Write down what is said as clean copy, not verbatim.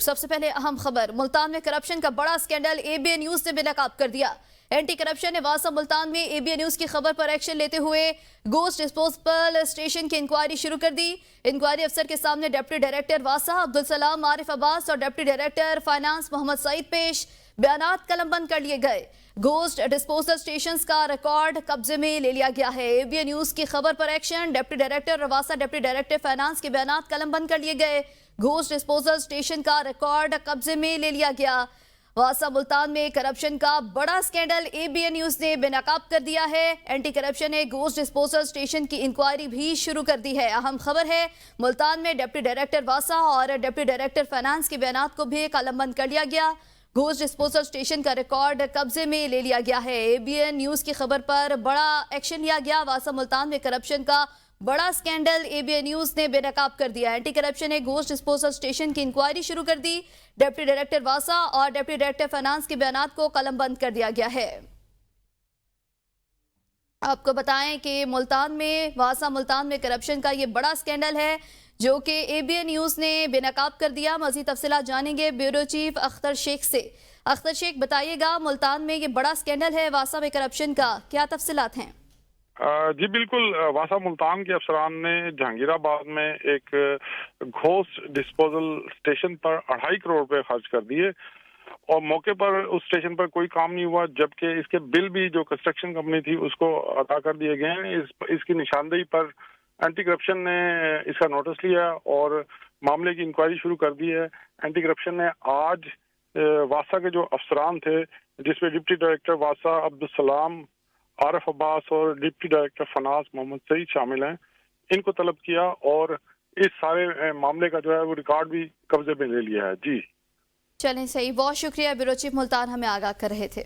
سب سے پہلے اہم خبر، ملتان میں کرپشن کا بڑا scandal A B N news نے بے نقاب کر دیا۔ اینٹی کرپشن نے واسا ملتان میں اے بی این نیوز کی خبر پر ایکشن لیتے ہوئے گوشت ڈسپوزل اسٹیشن کی انکوائری شروع کر دی۔ انکوائری افسر کے سامنے ڈپٹی ڈائریکٹر واسا عبدالسلام عارف عباس اور ڈپٹی ڈائریکٹر فائنانس محمد سعید پیش، بیانات قلم بند کر لیے گئے۔ گوشت ڈسپوزل اسٹیشنز کا ریکارڈ قبضے میں لے لیا گیا ہے۔ اے بی این نیوز کی خبر پر ایکشن، ڈپٹی ڈائریکٹر واسا ڈپٹی ڈائریکٹر فائنانس کے بیانات قلم بند کر لیے گئے۔ گوشت ڈسپوزل اسٹیشن کا ریکارڈ قبضے میں لے لیا گیا۔ واسا ملتان میں کرپشن کا بڑا scandal A B N news نے بے نقاب کر دیا ہے۔ اینٹی کرپشن نے گوشت ڈسپوزل اسٹیشن کی انکوائری بھی شروع کر دی ہے۔ اہم خبر ہے، ملتان میں ڈپٹی ڈائریکٹر واسا اور ڈپٹی ڈائریکٹر فائنانس کے بیانات کو بھی قلم بند کر لیا گیا۔ گوشت ڈسپوزل اسٹیشن کا ریکارڈ قبضے میں لے لیا گیا ہے۔ اے بی این نیوز کی خبر پر بڑا ایکشن لیا گیا۔ واسا ملتان میں کرپشن کا بڑا scandal A B N news نے بے نقاب کر دیا۔ اینٹی کرپشن نے گوشت ڈسپوزل اسٹیشن کی انکوائری شروع کر دی۔ ڈپٹی ڈائریکٹر واسا اور ڈپٹی ڈائریکٹر فائنانس کے بیانات کو قلم بند کر دیا گیا ہے۔ آپ کو بتائیں کہ واسا ملتان میں کرپشن کا یہ بڑا سکینڈل ہے جو کہ اے بی این نیوز نے بے نقاب کر دیا۔ مزید تفصیلات جانیں گے بیورو چیف اختر شیخ سے۔ اختر شیخ، بتائیے گا، ملتان میں یہ بڑا سکینڈل ہے واسا میں کرپشن کا، کیا تفصیلات ہیں؟ جی بالکل، واسا ملتان کے افسران نے جہانگیر آباد میں ایک گوشت ڈسپوزل اسٹیشن پر 2.5 کروڑ روپے خرچ کر دیے اور موقع پر اس اسٹیشن پر کوئی کام نہیں ہوا، جبکہ اس کے بل بھی جو کنسٹرکشن کمپنی تھی اس کو ادا کر دیے گئے ہیں۔ اس کی نشاندہی پر اینٹی کرپشن نے اس کا نوٹس لیا اور معاملے کی انکوائری شروع کر دی ہے۔ اینٹی کرپشن نے آج واسا کے جو افسران تھے، جس میں ڈپٹی ڈائریکٹر واسا عبدالسلام عارف عباس اور ڈپٹی ڈائریکٹر فائنانس محمد سعید شامل ہیں، ان کو طلب کیا اور اس سارے معاملے کا جو ہے وہ ریکارڈ بھی قبضے میں لے لیا ہے۔ جی چلیں، صحیح، بہت شکریہ بیورو چیف ملتان، ہمیں آگاہ کر رہے تھے۔